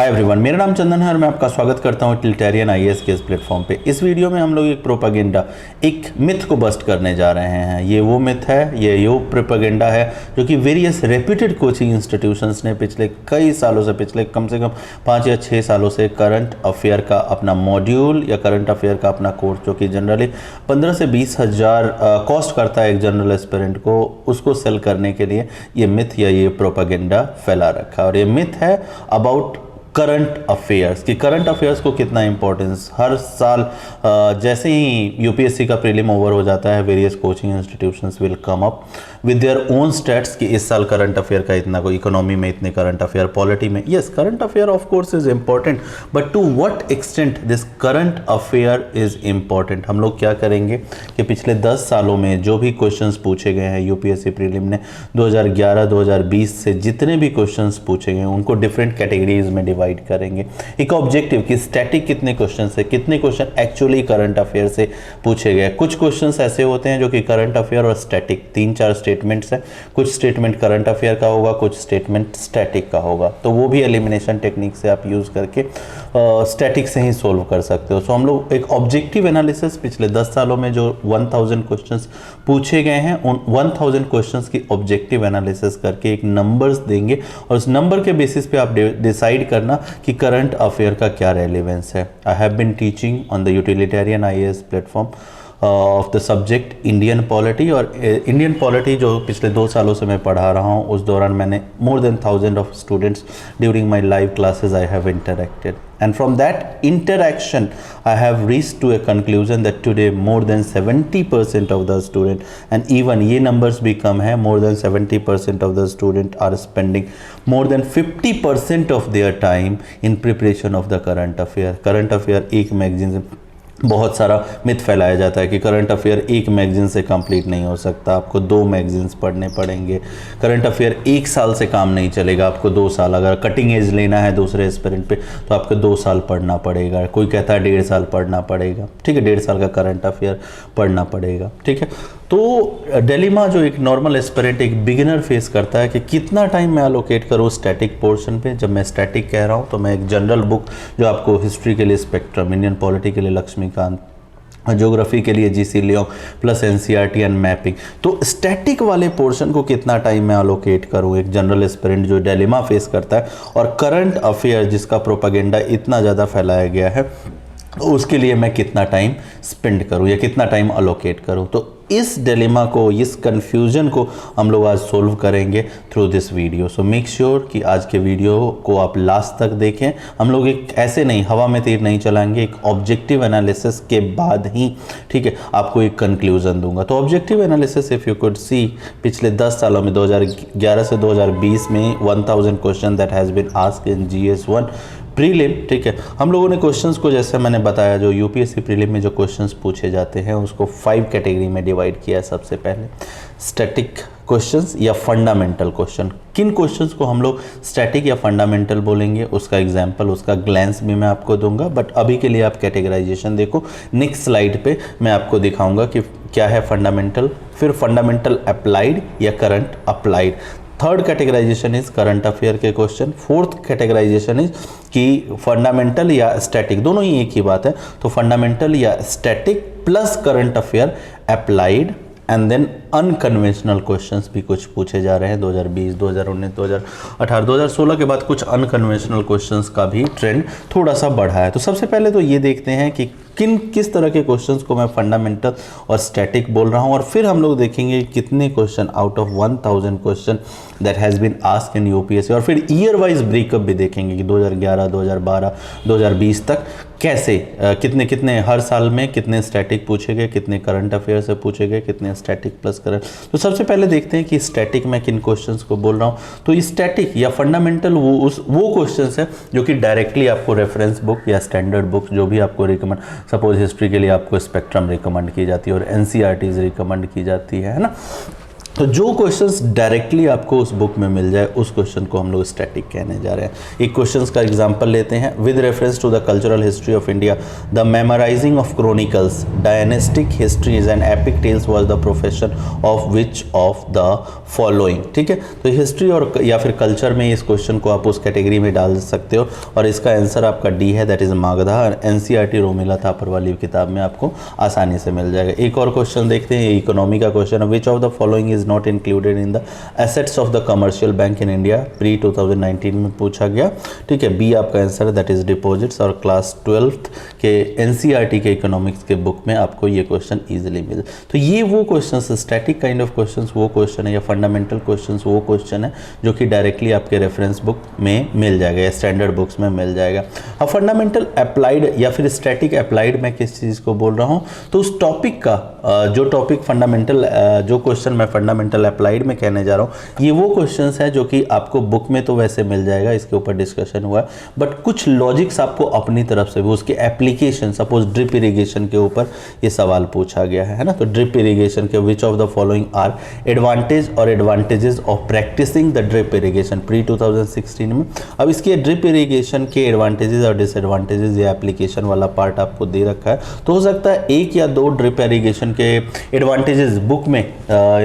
Hi everyone, मेरा नाम चंदन है और मैं आपका स्वागत करता हूं टिल्टेरियन आईएएस के इस प्लेटफॉर्म पे। इस वीडियो में हम लोग एक प्रोपेगेंडा, एक मिथ को बस्ट करने जा रहे हैं। ये वो मिथ है, ये प्रोपेगेंडा है जो कि वेरियस रेप्यूटेड कोचिंग इंस्टीट्यूशंस ने पिछले कई सालों से, पिछले कम से कम 5 या 6 सालों से करंट अफेयर का अपना मॉड्यूल या करंट अफेयर का अपना कोर्स, जो कि जनरली 15 से 20 हज़ार कॉस्ट करता है एक जनरल एस्पिरेंट को, उसको सेल करने के लिए ये मिथ या ये प्रोपेगेंडा फैला रखा है। और ये मिथ है अबाउट करंट अफेयर्स कि करंट अफेयर्स को कितना इंपॉर्टेंस हर साल जैसे ही यूपीएससी का प्रीलिम ओवर हो जाता है, various coaching institutions will come up with their own stats कि इस साल करंट अफेयर का इतना, कोई इकोनॉमी में इतने करंट अफेयर, पॉलिटी में। Yes, current affair of course is important, but to what extent this current affair is important. हम लोग क्या करेंगे कि पिछले 10 सालों में जो भी क्वेश्चंस पूछे गए हैं यूपीएससी प्रीलिम ने 2011-2020 से, जितने भी क्वेश्चंस पूछे गए उनको डिफरेंट कैटेगरीज में डिवाइड करेंगे। एक ऑब्जेक्टिव कि स्टैटिक कितने क्वेश्चन से, कितने क्वेश्चन एक्चुअली करंट अफेयर से पूछे गए। कुछ क्वेश्चंस ऐसे होते हैं जो कि करंट अफेयर और स्टैटिक 3-4 स्टेटमेंट्स हैं, कुछ स्टेटमेंट करंट अफेयर का होगा, कुछ स्टेटमेंट स्टैटिक का होगा। तो वो भी एलिमिनेशन टेक्निक से आप यूज करके स्टैटिक से ही सोल्व कर सकते हो। सो हम लोग एक ऑब्जेक्टिव एनालिसिस पिछले 10 सालों में जो 1000 क्वेश्चंस पूछे गए हैं, उन 1000 क्वेश्चंस की ऑब्जेक्टिव एनालिसिस करके एक नंबर्स देंगे और उस नंबर के बेसिस पे आप डिसाइड करना कि करंट अफेयर का क्या रेलेवेंस है। I have been teaching on the utilitarian IAS platform of the subject Indian polity, और इंडियन पॉलिटी जो पिछले 2 सालों से मैं पढ़ा रहा हूँ, उस दौरान मैंने more than 1000 of students during my live classes I have interacted, and from that interaction I have reached to a conclusion that today more than 70% of the student, and even ये numbers भी कम है, more than 70% of the student are spending more than 50% of their time in preparation of the current affair। current affair एक magazine से बहुत सारा myth फैलाया जाता है कि करंट अफेयर एक मैगजीन से कंप्लीट नहीं हो सकता, आपको 2 मैगजीन्स पढ़ने पड़ेंगे। करंट अफेयर 1 साल से काम नहीं चलेगा, आपको 2 साल, अगर कटिंग एज लेना है दूसरे एस्पिरेंट पे तो आपको 2 साल पढ़ना पड़ेगा। कोई कहता है 1.5 साल पढ़ना पड़ेगा, ठीक है, 1.5 साल का करंट अफेयर पढ़ना पड़ेगा, ठीक है। तो डिलेमा जो एक नॉर्मल एस्पिरेंट, एक बिगिनर फेस करता है कि कितना टाइम मैं अलोकेट करूँ स्टैटिक पोर्शन पे। जब मैं स्टैटिक कह रहा हूँ तो मैं एक जनरल बुक जो आपको हिस्ट्री के लिए स्पेक्ट्रम, इंडियन पॉलिटी के लिए लक्ष्मीकांत, ज्योग्राफी के लिए GC Leong plus NCERT and mapping, तो स्टैटिक वाले पोर्शन को कितना टाइम मैं अलोकेट करूँ, एक जनरल एस्पिरेंट जो डिलेमा फेस करता है। और करंट अफेयर जिसका प्रोपेगेंडा इतना ज़्यादा फैलाया गया है, उसके लिए मैं कितना टाइम स्पेंड करूँ या कितना टाइम अलोकेट करूँ। तो इस डिलेमा को, इस कन्फ्यूजन को हम लोग आज सोल्व करेंगे through this video. So make sure कि आज के वीडियो को आप लास्ट तक देखें। हम लोग एक ऐसे नहीं, हवा में तीर नहीं चलाएंगे, एक ऑब्जेक्टिव एनालिसिस के बाद ही, ठीक है, आपको एक कंक्लूजन दूंगा। तो objective analysis if you could see, पिछले 10 सालों में 2011 से 2020 में 1000 question that has been asked in GS1 prelim, ठीक है। हम लोगों ने क्वेश्चंस को, जैसे मैंने बताया, जो यूपीएससी प्रीलिम में जो क्वेश्चंस पूछे जाते हैं उसको 5 कैटेगरी में डिवाइड किया है। सबसे पहले स्टैटिक क्वेश्चंस या फंडामेंटल क्वेश्चन। किन क्वेश्चंस को हम लोग स्टैटिक या फंडामेंटल बोलेंगे, उसका एग्जांपल, उसका ग्लैंस भी मैं आपको दूंगा, बट अभी के लिए आप कैटेगराइजेशन देखो। नेक्स्ट स्लाइड पे मैं आपको दिखाऊंगा कि क्या है फंडामेंटल, फिर फंडामेंटल अप्लाइड या current applied. Third categorisation is current affair के क्वेश्चन। फोर्थ कैटेगराइजेशन इज कि फंडामेंटल या स्टैटिक, दोनों ही एक ही बात है। तो फंडामेंटल या static plus current affair applied, and then unconventional questions भी कुछ पूछे जा रहे हैं। 2020, 2019, 2018, 2016 के बाद कुछ अनकन्वेंशनल क्वेश्चंस का भी ट्रेंड थोड़ा सा बढ़ा है। तो सबसे पहले तो ये देखते हैं कि किस तरह के क्वेश्चंस को मैं फंडामेंटल और स्टैटिक बोल रहा हूँ, और फिर हम लोग देखेंगे कितने question out of 1000 question that has been asked in UPSC, और फिर ईयर वाइज ब्रेकअप भी देखेंगे कि 2011, 2012, 2020 तक कैसे, कितने कितने हर साल में कितने स्टैटिक पूछे गए, कितने करंट अफेयर से पूछे गए, कितने स्टैटिक प्लस करंट। तो सबसे पहले देखते हैं कि स्टैटिक में किन क्वेश्चंस को बोल रहा हूँ। तो स्टैटिक या फंडामेंटल वो क्वेश्चंस है जो कि डायरेक्टली आपको रेफरेंस बुक या स्टैंडर्ड बुक जो भी आपको रिकमेंड, सपोज हिस्ट्री के लिए आपको स्पेक्ट्रम रिकमेंड की जाती है और एनसीईआरटीज रिकमेंड की जाती है ना। तो जो क्वेश्चंस डायरेक्टली आपको उस बुक में मिल जाए उस क्वेश्चन को हम लोग स्टैटिक कहने जा रहे हैं। एक क्वेश्चंस का एग्जांपल लेते हैं। With reference to the cultural history of India, the memorising of chronicles, dynastic histories and epic tales was the profession of which of the following. ठीक है, तो हिस्ट्री और या फिर कल्चर में इस क्वेश्चन को आप उस कैटेगरी में डाल सकते हो और इसका आंसर आपका डी है, that is Magadha. NCERT Romila Thapar वाली किताब में आपको आसानी से मिल जाएगा। एक और क्वेश्चन देखते हैं, इकोनॉमी का क्वेश्चन है। विच of the following is not included in the assets of the commercial bank in India, pre 2019 में पूछा गया। ठीक है, बी आपका आंसर है, दैट इज डिपॉजिट्स। और क्लास 12th के एनसीईआरटी के इकोनॉमिक्स के बुक में आपको ये क्वेश्चन इजीली मिल। तो ये वो question, static kind of question वो क्वेश्चन है, या फंडामेंटल क्वेश्चन वो क्वेश्चन है जो कि डायरेक्टली आपके रेफरेंस बुक में मिल जाएगा या स्टैंडर्ड बुक्स में मिल जाएगा। अब फंडामेंटल अप्लाइड या फिर स्टैटिक अप्लाइड मैं किस चीज़ को बोल रहा हूँ, तो उस टॉपिक का जो टॉपिक फंडामेंटल, जो क्वेश्चन मैं फंडामेंटल अप्लाइड में कहने जा रहा हूँ, ये वो क्वेश्चंस है जो कि आपको बुक में तो वैसे मिल जाएगा, इसके ऊपर डिस्कशन हुआ है, बट कुछ लॉजिक्स आपको अपनी तरफ से भी उसके एप्लीकेशन, सपोज ड्रिप इरिगेशन के ऊपर ये सवाल पूछा गया है ना, तो ड्रिप इरिगेशन के which of the following are advantage और advantages of practicing the drip irrigation, pre 2016 में। अब इसके ड्रिप इरिगेशन के एडवांटेजेस और डिसएडवांटेजेस, ये एप्लीकेशन वाला पार्ट आपको दे रखा है, तो हो सकता है एक या दो ड्रिप इरिगेशन के एडवांटेजेस बुक में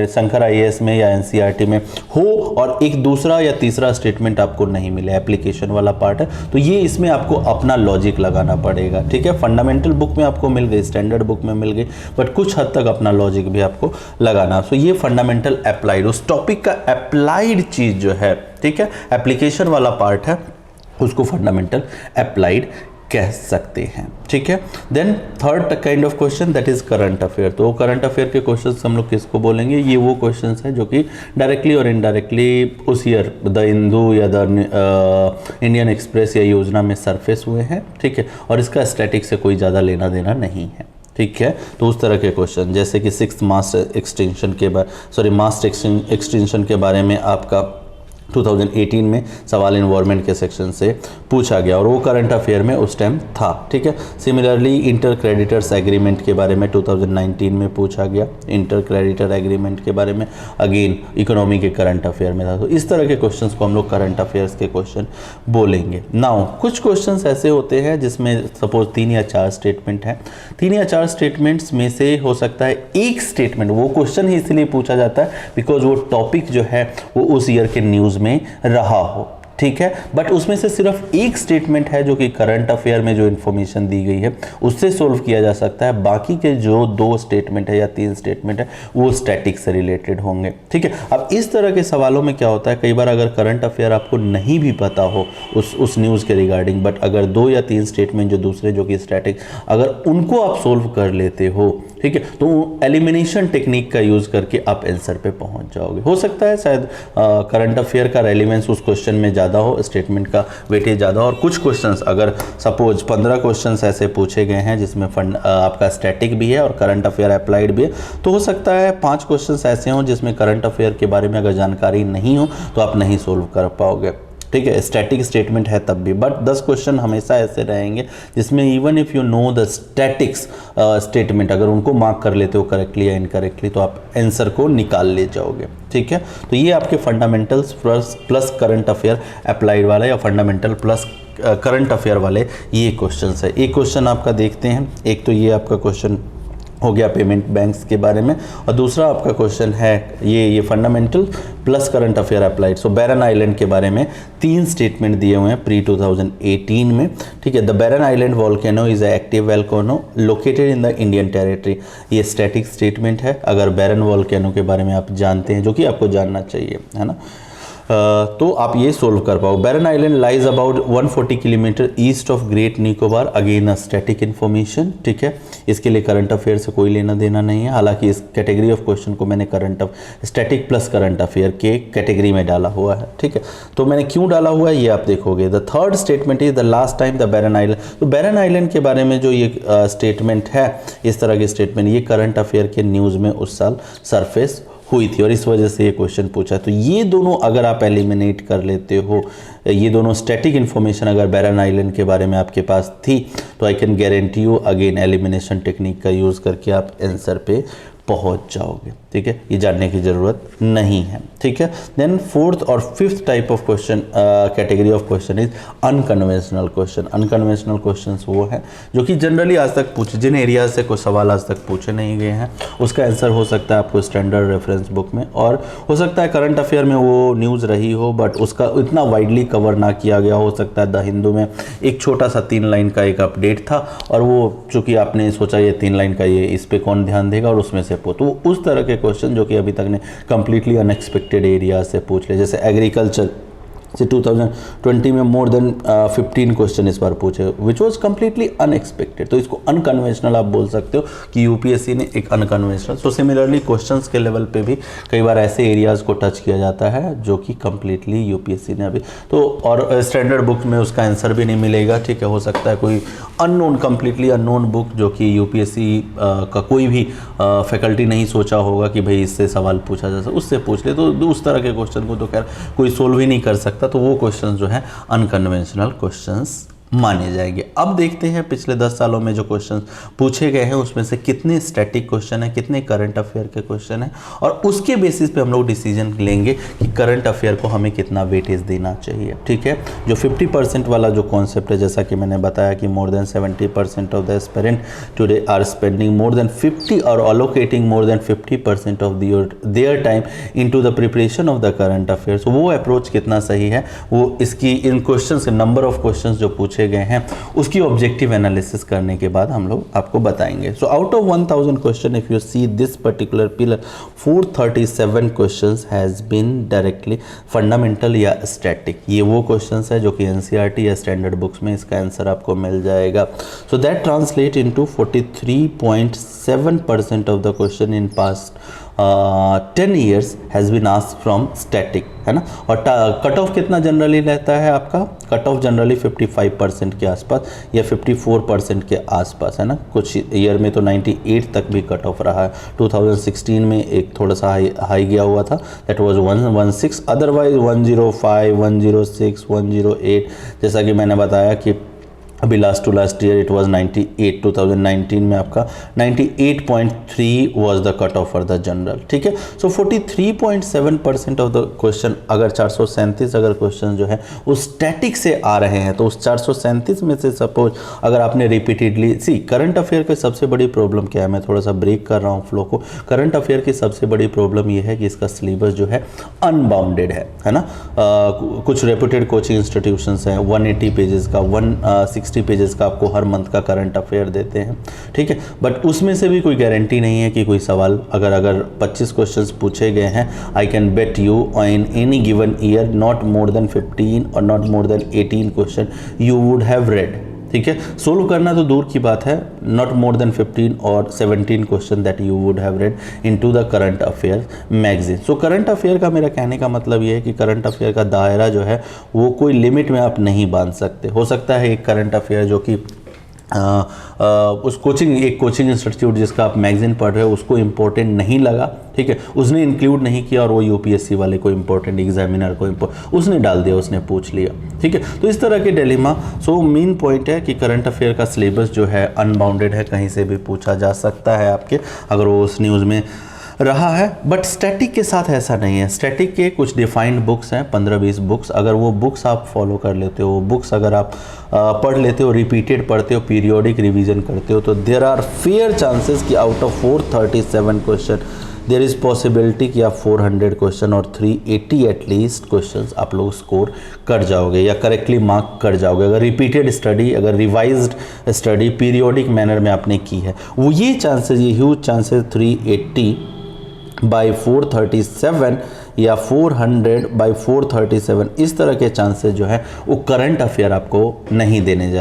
शंकर आईएएस में या एनसीईआरटी में हो और एक दूसरा या तीसरा स्टेटमेंट आपको नहीं मिले, एप्लीकेशन वाला पार्ट है, तो ये इसमें आपको अपना लॉजिक लगाना पड़ेगा। ठीक है, फंडामेंटल बुक में आपको मिल गई, स्टैंडर्ड बुक में मिल गई, बट कुछ हद तक अपना लॉजिक भी आपको लगाना। सो ये फंडामेंटल अप्लाइड, उस टॉपिक का अप्लाइड चीज जो है, ठीक है, एप्लीकेशन वाला पार्ट है, उसको फंडामेंटल अप्लाइड कह सकते हैं। ठीक है, then third kind of question, that is current affair. तो करंट अफेयर के क्वेश्चंस हम लोग किसको बोलेंगे, ये वो क्वेश्चंस हैं जो कि डायरेक्टली और इनडायरेक्टली उस ईयर द हिंदू या द इंडियन एक्सप्रेस या योजना में सरफेस हुए हैं। ठीक है, और इसका स्टैटिक से कोई ज़्यादा लेना देना नहीं है। ठीक है, तो उस तरह के क्वेश्चन जैसे कि सिक्स मास एक्सटेंशन के बारे में आपका 2018 में सवाल इन्वायरमेंट के सेक्शन से पूछा गया और वो करंट अफेयर में उस टाइम था। ठीक है, सिमिलरली इंटर क्रेडिटर्स एग्रीमेंट के बारे में 2019 में पूछा गया, इंटर क्रेडिटर एग्रीमेंट के बारे में अगेन इकोनॉमी के करंट अफेयर में था। तो इस तरह के क्वेश्चंस को हम लोग करंट अफेयर्स के क्वेश्चन बोलेंगे। नाउ कुछ क्वेश्चंस ऐसे होते हैं जिसमें सपोज 3 या 4 स्टेटमेंट हैं, 3 या 4 स्टेटमेंट्स में से हो सकता है एक स्टेटमेंट, वो क्वेश्चन ही इसलिए पूछा जाता है बिकॉज वो टॉपिक जो है वो उस ईयर के न्यूज़ में रहा हो। ठीक है, बट उसमें से सिर्फ एक स्टेटमेंट है जो कि करंट अफेयर में जो इन्फॉर्मेशन दी गई है उससे सोल्व किया जा सकता है, बाकी के जो 2 स्टेटमेंट है या 3 स्टेटमेंट है वो स्टैटिक से रिलेटेड होंगे। ठीक है, अब इस तरह के सवालों में क्या होता है, कई बार अगर करंट अफेयर आपको नहीं भी पता हो उस न्यूज़ के रिगार्डिंग, बट अगर 2 या 3 स्टेटमेंट जो दूसरे जो कि स्टैटिक, अगर उनको आप सोल्व कर लेते हो, ठीक है, तो एलिमिनेशन टेक्निक का यूज़ करके आप आंसर पे पहुंच जाओगे। हो सकता है शायद करंट अफेयर का रेलिवेंस उस क्वेश्चन में ज़्यादा हो, स्टेटमेंट का वेटेज ज़्यादा हो, और कुछ क्वेश्चंस अगर सपोज 15 क्वेश्चंस ऐसे पूछे गए हैं जिसमें आपका स्टैटिक भी है और करंट अफेयर अप्लाइड भी है, तो हो सकता है 5 क्वेश्चंस ऐसे हों जिसमें करंट अफेयर के बारे में अगर जानकारी नहीं हो तो आप नहीं सोल्व कर पाओगे। ठीक है, स्टैटिक स्टेटमेंट है तब भी, बट 10 क्वेश्चन हमेशा ऐसे रहेंगे जिसमें even if you know the statics statement, अगर उनको मार्क कर लेते हो करेक्टली या इनकरेक्टली तो आप आंसर को निकाल ले जाओगे। ठीक है, तो ये आपके fundamentals plus current affair applied वाला या फंडामेंटल प्लस करंट अफेयर वाले ये क्वेश्चंस है। एक क्वेश्चन आपका देखते हैं, एक तो ये आपका क्वेश्चन हो गया पेमेंट बैंक्स के बारे में, और दूसरा आपका क्वेश्चन है ये fundamental plus current affair applied. So Barren island के बारे में 3 स्टेटमेंट दिए हुए हैं प्री 2018 में। ठीक है, the Barren Island volcano is a active volcano located in the Indian territory. ये स्टैटिक स्टेटमेंट है अगर बैरन वॉल्केनो के बारे में आप जानते हैं, जो कि आपको जानना चाहिए, है ना, तो आप ये सोल्व कर पाओ। Barren island lies about 140 kilometre east of great Nicobar, again a static information. ठीक है, इसके लिए करंट अफेयर से कोई लेना देना नहीं है, हालांकि इस कैटेगरी ऑफ क्वेश्चन को मैंने स्टैटिक प्लस करंट अफेयर के कैटेगरी में डाला हुआ है। ठीक है, तो मैंने क्यों डाला हुआ है ये आप देखोगे। The third statement is the last time the Barren Island. तो बैरन आइलैंड के बारे में जो ये स्टेटमेंट है, इस तरह के स्टेटमेंट, ये करंट अफेयर के न्यूज़ में उस साल सरफेस हुई थी और इस वजह से ये क्वेश्चन पूछा। तो ये दोनों अगर आप एलिमिनेट कर लेते हो, ये दोनों स्टैटिक इन्फॉर्मेशन अगर बैरन आइलैंड के बारे में आपके पास थी, तो I can guarantee you again elimination technique का यूज़ करके आप आंसर पे पहुंच जाओगे। ठीक है, ये जानने की ज़रूरत नहीं है। ठीक है, देन फोर्थ और fifth type of question category of question is unconventional question. Unconventional questions वो हैं जो कि जनरली आज तक पूछे, जिन एरियाज से कोई सवाल आज तक पूछे नहीं गए हैं, उसका आंसर हो सकता है आपको स्टैंडर्ड रेफरेंस बुक में, और हो सकता है करंट अफेयर में वो न्यूज़ रही हो बट उसका इतना वाइडली कवर ना किया गया। हो सकता है द हिंदू में एक छोटा सा 3 लाइन का एक अपडेट था और वो चूँकि आपने सोचा ये 3 लाइन का, ये इस पर कौन ध्यान देगा, और उसमें से तो उस तरह के क्वेश्चन जो कि अभी तक ने कंप्लीटली अनएक्सपेक्टेड एरिया से पूछ ले, जैसे एग्रीकल्चर से 2020 में मोर देन 15 क्वेश्चन इस बार पूछे, विच वॉज कम्प्लीटली अनएक्सपेक्टेड। तो इसको अनकन्वेंशनल आप बोल सकते हो कि यूपीएससी ने एक अनकन्वेंशनल। सो सिमिलरली क्वेश्चंस के लेवल पे भी कई बार ऐसे एरियाज को टच किया जाता है जो कि कम्प्लीटली यूपीएससी ने अभी तो, और स्टैंडर्ड बुक में उसका आंसर भी नहीं मिलेगा। ठीक है, हो सकता है कोई अननोन, कम्प्लीटली अननोन बुक जो कि यूपीएससी का कोई भी फैकल्टी नहीं सोचा होगा कि भाई इससे सवाल पूछा जा सकता, उससे पूछ ले, तो उस तरह के क्वेश्चन को तो खैर कोई सोल्व ही नहीं कर सकता। तो वो क्वेश्चंस जो है अनकन्वेंशनल क्वेश्चंस माने जाएंगे। अब देखते हैं पिछले 10 सालों में जो क्वेश्चंस पूछे गए हैं उसमें से कितने स्टैटिक क्वेश्चन है, कितने करंट अफेयर के क्वेश्चन है, और उसके बेसिस पे हम लोग डिसीजन लेंगे कि करंट अफेयर को हमें कितना वेटेज देना चाहिए। ठीक है, जो 50% वाला जो कॉन्सेप्ट है, जैसा कि मैंने बताया कि more than 70% of the aspirant today are spending more than 50 और allocating more than 50% of their time into the preparation of the current affairs. वो अप्रोच कितना सही है, वो इसकी इन क्वेश्चंस, नंबर ऑफ क्वेश्चंस जो पूछे गए हैं उसकी ऑब्जेक्टिव एनालिसिस करने के बाद हम लोग आपको बताएंगे। So out of 1000 question, if you see this particular pillar, 437 questions has been directly fundamental या स्टैटिक। ये वो क्वेश्चंस है जो कि एनसीईआरटी या स्टैंडर्ड बुक्स में इसका आंसर आपको मिल जाएगा। So that translate into 43.7% of the question in past 10 years has been asked from static, है ना। और कट ऑफ कितना जनरली रहता है आपका, कट ऑफ जनरली 55% के आसपास या 54% के आसपास, है ना। कुछ ईयर में तो 98 तक भी कट ऑफ रहा है। 2016 में एक थोड़ा सा हाई गया हुआ था, दैट वाज 116, अदरवाइज 105, 106, 108, जैसा कि मैंने बताया कि अभी last two last year it was 98। 2019 में आपका 98.3 was the cut off for the general. ठीक है, सो 43.7% ऑफ द क्वेश्चन, अगर 437 अगर क्वेश्चन जो है वो स्टैटिक से आ रहे हैं, तो उस 437 में से सपोज अगर आपने रिपीटेडली सी, करंट अफेयर की सबसे बड़ी प्रॉब्लम क्या है, मैं थोड़ा सा ब्रेक कर रहा हूँ फ्लो को। करंट अफेयर की सबसे बड़ी प्रॉब्लम ये है कि इसका सिलेबस जो है अनबाउंडेड है ना। कुछ रेप्यूटेड कोचिंग इंस्टीट्यूशंस हैं 180 पेजेस का, 160 पेजेस का आपको हर मंथ का करंट अफेयर देते हैं। ठीक है, बट उसमें से भी कोई गारंटी नहीं है कि कोई सवाल अगर 25 क्वेश्चंस पूछे गए हैं, आई can bet you in any given year not more than 15 और not more than 18 question you would have read. ठीक है, सोल्व करना तो दूर की बात है, नॉट मोर देन 15 और 17 question that you would have read into the current affair magazine. So current affair का मेरा कहने का मतलब ये है कि करंट अफेयर का दायरा जो है वो कोई लिमिट में आप नहीं बांध सकते। हो सकता है एक करंट अफेयर जो कि उस एक कोचिंग इंस्टीट्यूट जिसका आप मैगजीन पढ़ रहे हो उसको इम्पोर्टेंट नहीं लगा, ठीक है, उसने इंक्लूड नहीं किया, और वो यूपीएससी वाले को इम्पोर्टेंट, एग्जामिनर को उसने डाल दिया, उसने पूछ लिया। ठीक है, तो इस तरह के डिलेमा। सो मेन पॉइंट है कि करंट अफेयर का सिलेबस जो है अनबाउंडेड है, कहीं से भी पूछा जा सकता है आपके, अगर वो उस न्यूज़ में रहा है। बट स्टैटिक के साथ ऐसा नहीं है। स्टैटिक के कुछ डिफाइंड बुक्स हैं, 15-20 बुक्स, अगर वो बुक्स आप फॉलो कर लेते हो, बुक्स अगर आप पढ़ लेते हो, रिपीटेड पढ़ते हो, पीरियोडिक रिवीजन करते हो, तो देयर आर फेयर चांसेस कि out of 437 question there is possibility कि आप 400 क्वेश्चन और 380 एटलीस्ट क्वेश्चंस आप लोग स्कोर कर जाओगे या करेक्टली मार्क कर जाओगे, अगर रिपीटेड स्टडी, अगर रिवाइज्ड स्टडी पीरियोडिक मैनर में आपने की है। वो ये चांसेस, ये ह्यूज चांसेस 380 बाई 437 या 400 बाई 437, इस तरह के चांसेस जो है वो करंट अफेयर आपको नहीं देने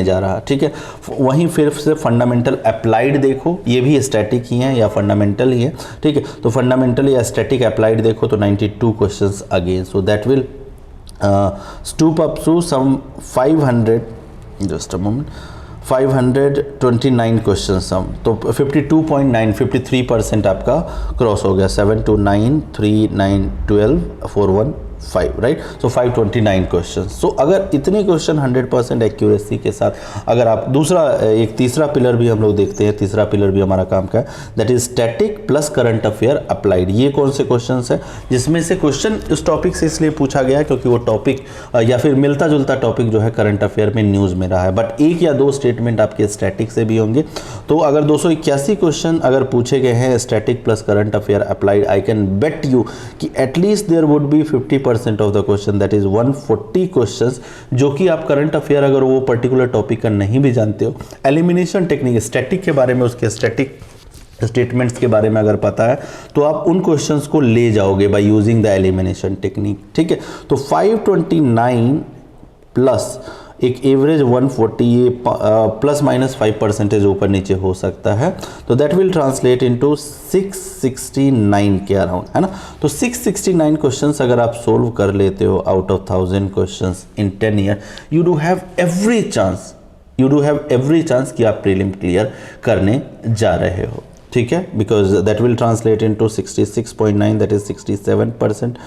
जा रहा। ठीक है, वहीं फिर से फंडामेंटल अप्लाइड देखो, ये भी स्टैटिक ही हैं या फंडामेंटल ही है। ठीक है, तो फंडामेंटल या स्टैटिक अप्लाइड देखो तो 92 questions again, so that will stoop up to some 500, just a moment, 529 question sum, तो 52.9, 53% आपका क्रॉस हो गया। 7 to 9, 3, 9, 12, 4, 1, 5, राइट। So 529 question. सो अगर इतने क्वेश्चन 100% एक्यूरेसी के साथ अगर आप दूसरा एक तीसरा पिलर भी हम लोग देखते हैं, तीसरा पिलर भी हमारा काम का है, that is static plus current affair applied. ये कौन से क्वेश्चन है जिसमें से क्वेश्चन उस टॉपिक से इसलिए पूछा गया क्योंकि वो टॉपिक या फिर मिलता जुलता टॉपिक जो है करंट अफेयर में न्यूज़ में रहा है, बट एक या दो स्टेटमेंट आपके स्टैटिक से भी होंगे। तो अगर 281 क्वेश्चन अगर पूछे गए हैं static plus current affair applied, I can bet you कि at least there would be 50% of the question, that is 140 questions, जो कि आप करंट अफेयर अगर वो पर्टिकुलर टॉपिक का नहीं भी जानते हो, एलिमिनेशन टेक्निक स्टैटिक के बारे में, उसके स्टैटिक स्टेटमेंट्स के बारे में अगर पता है तो आप उन क्वेश्चंस को ले जाओगे by using the elimination technique, ठीक है। तो 529 प्लस एक एवरेज 140, ये प्लस माइनस 5% ऊपर नीचे हो सकता है, तो दैट विल ट्रांसलेट इनटू 669 के अराउंड, है ना। तो 669 क्वेश्चंस अगर आप सोल्व कर लेते हो out of 1000 questions in 10 year, you do have every chance कि आप प्रीलिम क्लियर करने जा रहे हो, ठीक है, because that will translate into 66.9, that is 67%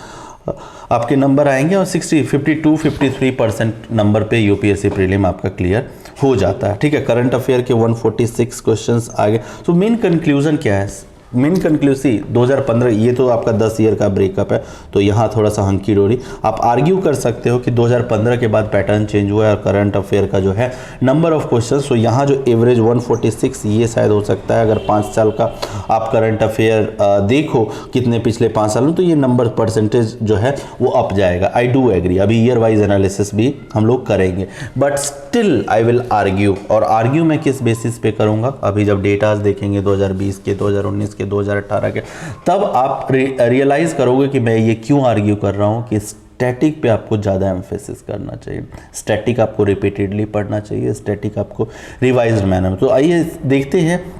आपके नंबर आएंगे और 52-53% नंबर पे यूपीएससी प्रीलिम आपका क्लियर हो जाता है, ठीक है। करंट अफेयर के 146 क्वेश्चंस आगे। सो मेन कंक्लूजन क्या है? मेन कंक्लूसी 2015, ये तो आपका 10 ईयर का ब्रेकअप है, तो यहाँ थोड़ा सा हंकी डोरी आप आर्ग्यू कर सकते हो कि 2015 के बाद पैटर्न चेंज हुआ है और करंट अफेयर का जो है नंबर ऑफ क्वेश्चंस, तो यहाँ जो एवरेज 146 ये शायद हो सकता है। अगर 5 साल का आप करंट अफेयर देखो कितने पिछले 5 सालों, तो ये नंबर परसेंटेज जो है वो अप जाएगा। आई डू एग्री, अभी ईयर वाइज एनालिसिस भी हम लोग करेंगे, but still I will argue. और आर्ग्यू मैं किस बेसिस पे करूँगा, अभी जब डेटाज देखेंगे 2020 के, 2019 के, 2018 के, तब आप रियलाइज करोगे कि मैं ये क्यों आर्ग्यू कर रहा हूं कि स्टैटिक पे आपको ज़्यादा एम्फेसिस करना चाहिए, स्टैटिक आपको रिपीटेडली पढ़ना चाहिए, स्टैटिक आपको रिवाइज्ड मैनर। तो आइए देखते हैं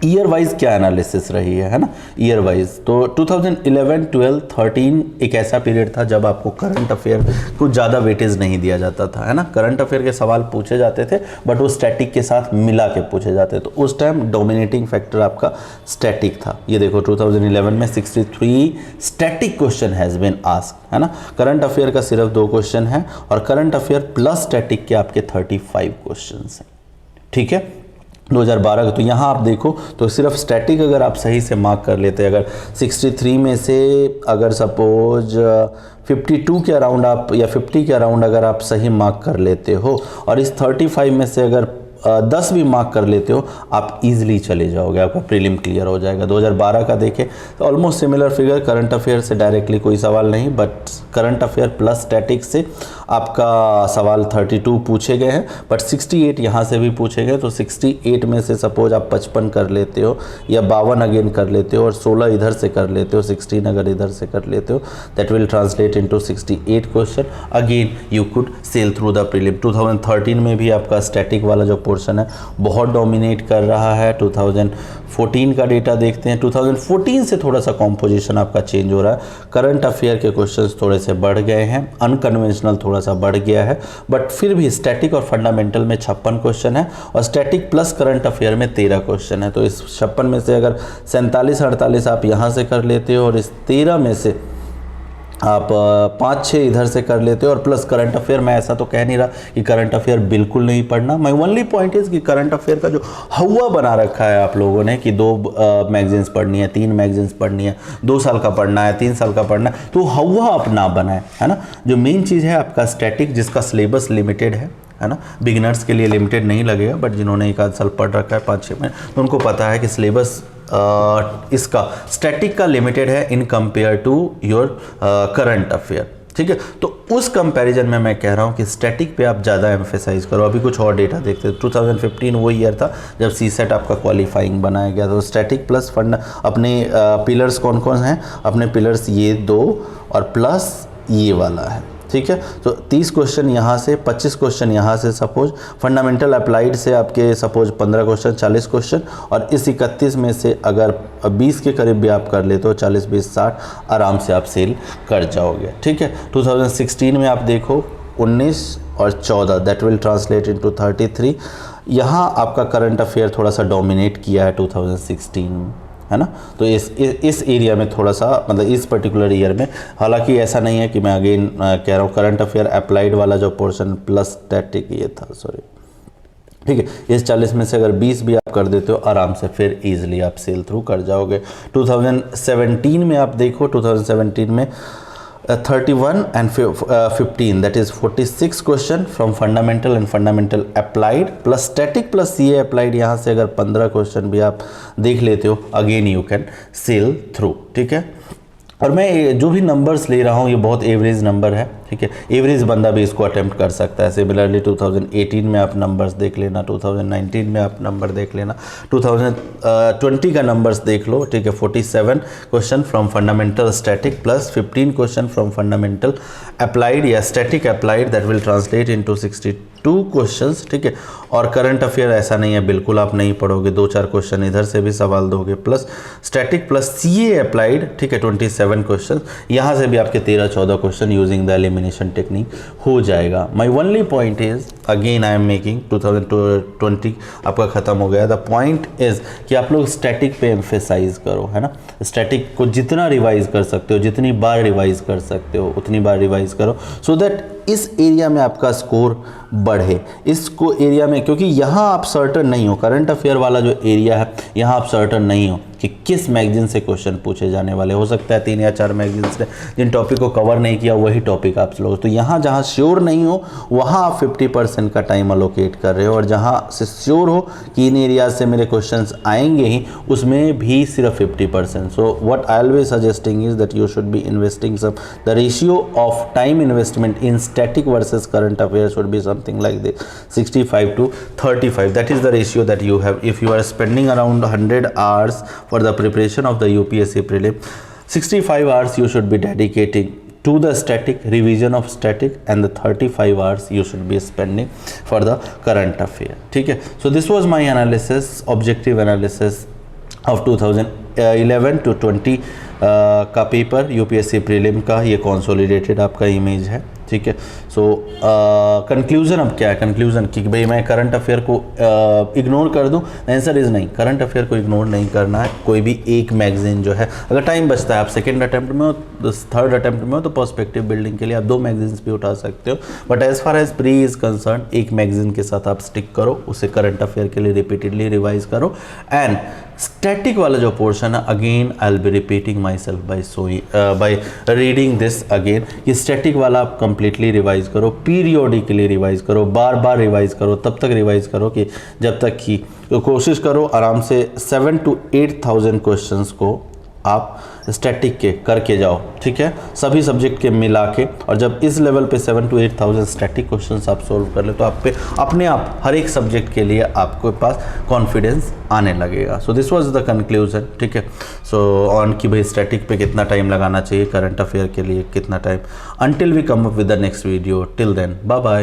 ईयर वाइज क्या एनालिसिस रही है ना, ईयर वाइज। तो 2011, 12, 13 एक ऐसा पीरियड था जब आपको करंट अफेयर को ज़्यादा वेटेज नहीं दिया जाता था, है ना। करंट अफेयर के सवाल पूछे जाते थे बट वो स्टैटिक के साथ मिला के पूछे जाते, तो उस टाइम डोमिनेटिंग फैक्टर आपका स्टैटिक था। ये देखो 2011 में 63 static question has been asked, है ना। करंट अफेयर का सिर्फ 2 क्वेश्चन है और करंट अफेयर प्लस स्टैटिक के आपके 35 क्वेश्चन हैं, ठीक है। 2012 का तो यहाँ आप देखो तो सिर्फ स्टैटिक अगर आप सही से मार्क कर लेते, अगर 63 में से अगर सपोज 52 के अराउंड आप या 50 के अराउंड अगर आप सही मार्क कर लेते हो और इस 35 में से अगर 10 भी मार्क कर लेते हो, आप इजीली चले जाओगे, आपका प्रीलिम क्लियर हो जाएगा। 2012 का देखें तो almost similar figure, current affair से डायरेक्टली कोई सवाल नहीं, but current affair plus static से आपका सवाल 32 पूछे गए हैं, बट 68 यहाँ से भी पूछे गए। तो 68 में से सपोज आप 55 कर लेते हो या 52 अगेन कर लेते हो और 16 इधर से कर लेते हो, 16 अगर इधर से कर लेते हो, that will translate into 68 question. Again you could sail through the prelim. 2013 में भी आपका स्टैटिक वाला जो पोर्शन है बहुत डोमिनेट कर रहा है। 2014 का डेटा देखते हैं, 2014 से थोड़ा सा कॉम्पोजिशन आपका चेंज हो रहा है, करंट अफेयर के क्वेश्चंस थोड़े से बढ़ गए हैं, अनकन्वेंशनल थोड़ा सा बढ़ गया है, बट फिर भी स्टैटिक और फंडामेंटल में 56 क्वेश्चन है और स्टैटिक प्लस करंट अफेयर में 13 क्वेश्चन है। तो इस 56 में से अगर 47-48 आप यहाँ से कर लेते हो और इस 13 में से आप 5-6 इधर से कर लेते हो और प्लस करंट अफेयर, मैं ऐसा तो कह नहीं रहा कि करंट अफेयर बिल्कुल नहीं पढ़ना, मैं ओनली पॉइंट इज कि करंट अफेयर का जो हवा बना रखा है आप लोगों ने कि 2 मैगजीन्स पढ़नी है, 3 मैगजीन्स पढ़नी है, 2 साल का पढ़ना है, 3 साल का पढ़ना है, तो हवा आप ना बनाए, है ना। जो मेन चीज़ है आपका स्टैटिक, जिसका सिलेबस लिमिटेड है ना, बिगिनर्स के लिए लिमिटेड नहीं लगेगा, बट जिन्होंने 1 आध साल पढ़ रखा है 5-6 महीने, तो उनको पता है कि सिलेबस इसका स्टैटिक का लिमिटेड है in compare to your current affair, ठीक है। तो उस कंपैरिजन में मैं कह रहा हूँ कि स्टैटिक पे आप ज़्यादा एम्फेसाइज करो। अभी कुछ और डेटा देखते हैं। 2015 वो ईयर था जब सीसेट आपका क्वालिफाइंग बनाया गया, तो स्टैटिक प्लस फंड अपने पिलर्स कौन कौन हैं, अपने पिलर्स ये 2 और प्लस ये वाला है, ठीक है। तो 30 क्वेश्चन यहाँ से, 25 क्वेश्चन यहाँ से, सपोज फंडामेंटल अप्लाइड से आपके सपोज 15 क्वेश्चन, 40 क्वेश्चन, और इस 31 में से अगर 20 के करीब भी आप कर लेते हो, 40, 20, 60 आराम से आप सेल कर जाओगे, ठीक है। 2016 में आप देखो 19 और 14, दैट विल ट्रांसलेट इनटू 33। यहाँ आपका करंट अफेयर थोड़ा सा डोमिनेट किया है 2016 में, है ना। तो इस एरिया में थोड़ा सा मतलब इस पर्टिकुलर ईयर में, हालांकि ऐसा नहीं है कि मैं अगेन कह रहा हूँ करंट अफेयर अप्लाइड वाला जो पोर्शन प्लस स्टैटिक ये था, सॉरी, ठीक है। इस 40 में से अगर 20 भी आप कर देते हो आराम से, फिर इजीली आप सेल थ्रू कर जाओगे। 2017 में आप देखो, 2017 में 31 and 15 that is 46 question from fundamental and fundamental applied plus static plus CA applied. यहाँ से अगर 15 क्वेश्चन भी आप देख लेते हो, again you can sell through, ठीक है। और मैं जो भी नंबर्स ले रहा हूँ ये बहुत एवरेज नंबर है, ठीक है। एवरेज बंदा भी इसको अटेम्प्ट कर सकता है। सिमिलरली 2018 में आप नंबर्स देख लेना, 2019 में आप नंबर देख लेना, 2020 का नंबर्स देख लो, ठीक है। 47 question from fundamental static plus 15 question from fundamental applied या static applied, that will translate into 62 questions, ठीक है। और करंट अफेयर ऐसा नहीं है बिल्कुल आप नहीं पढ़ोगे, 2-4 क्वेश्चन इधर से भी सवाल दोगे, plus static plus CA applied, ठीक है, 27 क्वेश्चन, यहाँ से भी आपके 13-14 question using the elimination technique हो जाएगा। My only point is again I am making 2020 आपका ख़त्म हो गया। द पॉइंट इज़ कि आप लोग स्टैटिक पे एम्फेसाइज करो, है ना। स्टैटिक को जितना रिवाइज कर सकते हो, जितनी बार रिवाइज कर सकते हो उतनी बार रिवाइज करो, सो दैट इस एरिया में आपका स्कोर बढ़े। इसको एरिया में, क्योंकि यहाँ आप सर्टन नहीं हो, करंट अफेयर वाला जो एरिया है यहाँ आप सर्टन नहीं हो कि किस मैगजीन से क्वेश्चन पूछे जाने वाले। हो सकता है 3 या 4 मैगजीन ने जिन टॉपिक को कवर नहीं किया वही टॉपिक आप लोग, तो यहाँ जहाँ श्योर नहीं हो वहाँ आप 50% का टाइम अलोकेट कर रहे हो, और जहाँ से श्योर हो कि इन एरियाज से मेरे क्वेश्चंस आएंगे ही उसमें भी सिर्फ 50%। So what I always suggesting is that you should be investing some, the ratio of time investment in static versus current affairs should be something like this, 65 to 35. That is the ratio that you have. If you are spending around 100 hours for the preparation of the UPSC prelim, 65 hours you should be dedicating to the static, revision of static, and the 35 hours you should be spending for the current affair, ठीक है। So this was my analysis, objective analysis of 2011 to 20 का paper UPSC prelim का। ये consolidated आपका image है, ठीक है। So conclusion अब क्या है, कंक्लूजन कि भाई मैं करंट अफेयर को इग्नोर कर दूं, आंसर इज़ नहीं, करंट अफेयर को इग्नोर नहीं करना है। कोई भी एक मैगजीन जो है, अगर टाइम बचता है, आप सेकेंड अटैम्प्ट में हो, थर्ड अटैम्प्ट में हो, तो पर्सपेक्टिव बिल्डिंग के लिए आप 2 मैगजीन्स भी उठा सकते हो, but as far as pre is concern एक मैगजीन के साथ आप स्टिक करो, उसे करंट अफेयर के लिए रिपीटेडली रिवाइज करो। एंड स्टैटिक वाला जो पोर्शन है, again I will be repeating my self by reading this again, कि स्टैटिक वाला आप कंप्लीटली रिवाइज करो, पीरियोडिकली रिवाइज करो, बार बार रिवाइज करो, तब तक रिवाइज करो कि जब तक कि, तो कोशिश करो आराम से 7,000 to 8,000 क्वेश्चंस को आप स्टैटिक के करके जाओ, ठीक है, सभी सब्जेक्ट के मिला के। और जब इस लेवल पे 7,000 to 8,000 स्टैटिक क्वेश्चंस आप सोल्व कर ले, तो आप पे अपने आप हर एक सब्जेक्ट के लिए आपके पास कॉन्फिडेंस आने लगेगा। So this was the conclusion, ठीक है। सो ऑन कि भाई स्टैटिक पे कितना टाइम लगाना चाहिए, करंट अफेयर के लिए कितना time, until we come up with the next video, till then bye bye.